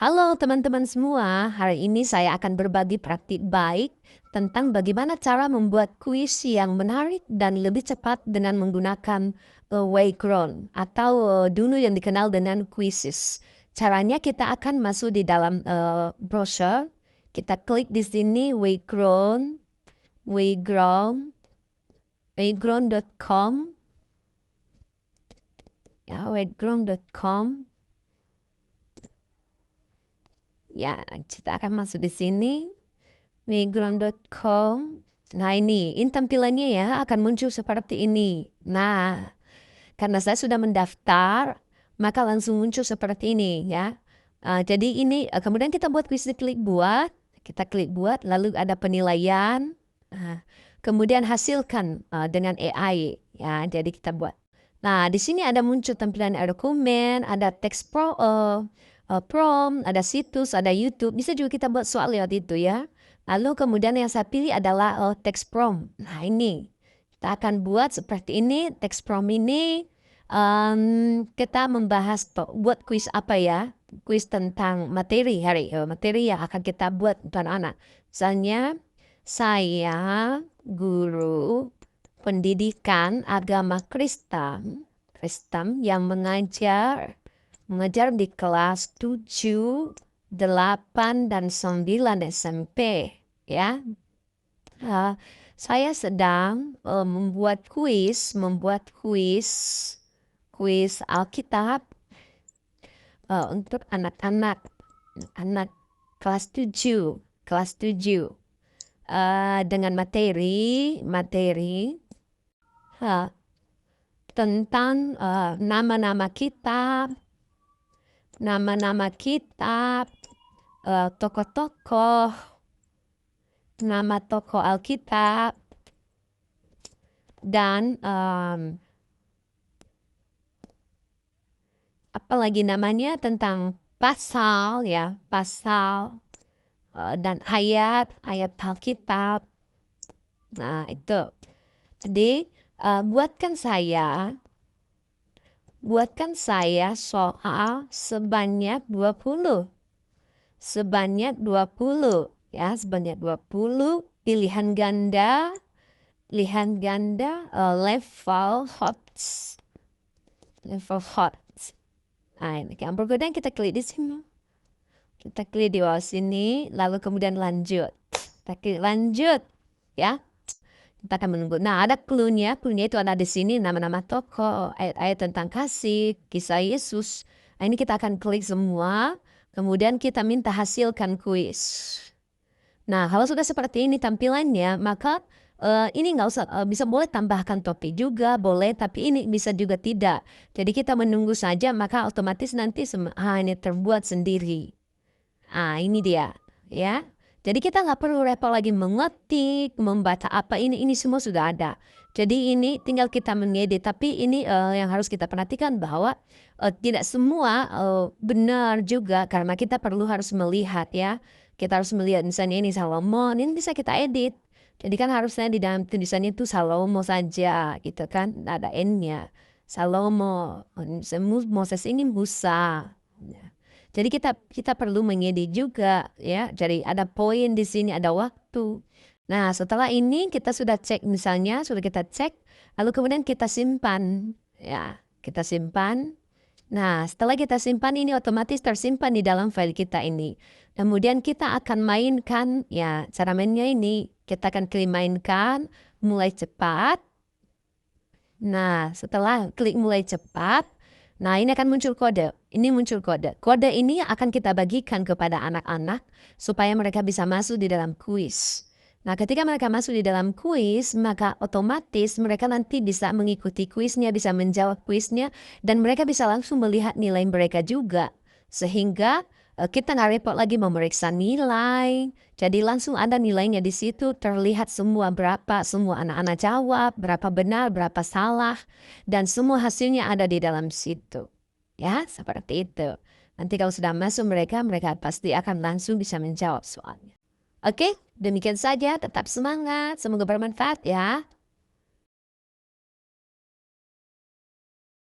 Halo teman-teman semua, hari ini saya akan berbagi praktik baik tentang bagaimana cara membuat kuis yang menarik dan lebih cepat dengan menggunakan Wayground atau dulu yang dikenal dengan Quizzes. Caranya kita akan masuk di dalam browser, kita klik di sini Wayground, Wayground, Wayground.com, ya Wayground.com. Ya, kita akan masuk di sini. Background.com. Nah ini tampilannya ya akan muncul seperti ini. Nah, karena saya sudah mendaftar, maka langsung muncul seperti ini ya. Jadi ini kemudian kita buat kuis klik buat, kita klik buat, lalu ada penilaian. Kemudian hasilkan dengan AI ya. Jadi kita buat. Nah di sini ada muncul tampilan dokumen, ada teks prompt, ada situs, ada YouTube. Bisa juga kita buat soal lewat itu ya. Lalu kemudian yang saya pilih adalah teks prompt. Nah ini, kita akan buat seperti ini, teks prompt ini. Kita membahas buat kuis apa ya? Kuis tentang materi materi yang akan kita buat untuk anak-anak. Misalnya, saya guru pendidikan agama Kristen, Kristen yang mengajar di kelas 7, 8, dan 9 SMP, ya. Saya sedang membuat kuis Alkitab untuk anak-anak kelas 7 dengan materi tentang nama-nama kitab, tokoh-tokoh, nama tokoh Alkitab, dan apalagi namanya tentang pasal ya, pasal dan ayat Alkitab. Nah itu. Jadi buatkan saya soal sebanyak 20. Sebanyak 20 ya, sebanyak 20 pilihan ganda level hot. Nah, ini kemudian kita klik di sini. Kita klik di bawah sini, lalu kemudian lanjut. Kita klik lanjut ya. Kita akan menunggu. Nah, ada clue-nya. Clue-nya itu ada di sini, nama-nama tokoh, ayat-ayat tentang kasih, kisah Yesus. Nah, ini kita akan klik semua. Kemudian kita minta hasilkan kuis. Nah, kalau sudah seperti ini tampilannya, maka ini nggak usah, bisa boleh tambahkan topik juga, boleh, tapi ini bisa juga tidak. Jadi kita menunggu saja, maka otomatis nanti ini terbuat sendiri. Ini dia, ya. Jadi kita nggak perlu repot lagi mengetik, membaca apa ini semua sudah ada. Jadi ini tinggal kita mengedit, tapi ini yang harus kita perhatikan bahwa tidak semua benar juga karena kita harus melihat ya. Kita harus melihat misalnya ini Salomo, ini bisa kita edit. Jadi kan harusnya di dalam tulisannya itu Salomo saja gitu kan, ada N-nya. Salomo, Moses ini Musa. Jadi kita perlu mengedit juga ya. Jadi ada poin di sini, ada waktu. Nah, setelah ini kita sudah cek misalnya, sudah kita cek, lalu kemudian kita simpan ya. Kita simpan. Nah, setelah kita simpan ini otomatis tersimpan di dalam file kita ini. Kemudian kita akan mainkan ya, cara mainnya ini kita akan klik mainkan mulai cepat. Nah, setelah klik mulai cepat, nah ini akan muncul kode. Ini muncul kode. Kode ini akan kita bagikan kepada anak-anak supaya mereka bisa masuk di dalam kuis. Nah, ketika mereka masuk di dalam kuis, maka otomatis mereka nanti bisa mengikuti kuisnya, bisa menjawab kuisnya, dan mereka bisa langsung melihat nilai mereka juga. Sehingga kita nggak repot lagi memeriksa nilai. Jadi langsung ada nilainya di situ, terlihat semua berapa semua anak-anak jawab, berapa benar, berapa salah, dan semua hasilnya ada di dalam situ. Ya, seperti itu. Nanti kalau sudah masuk mereka pasti akan langsung bisa menjawab soalnya. Oke, demikian saja. Tetap semangat. Semoga bermanfaat ya.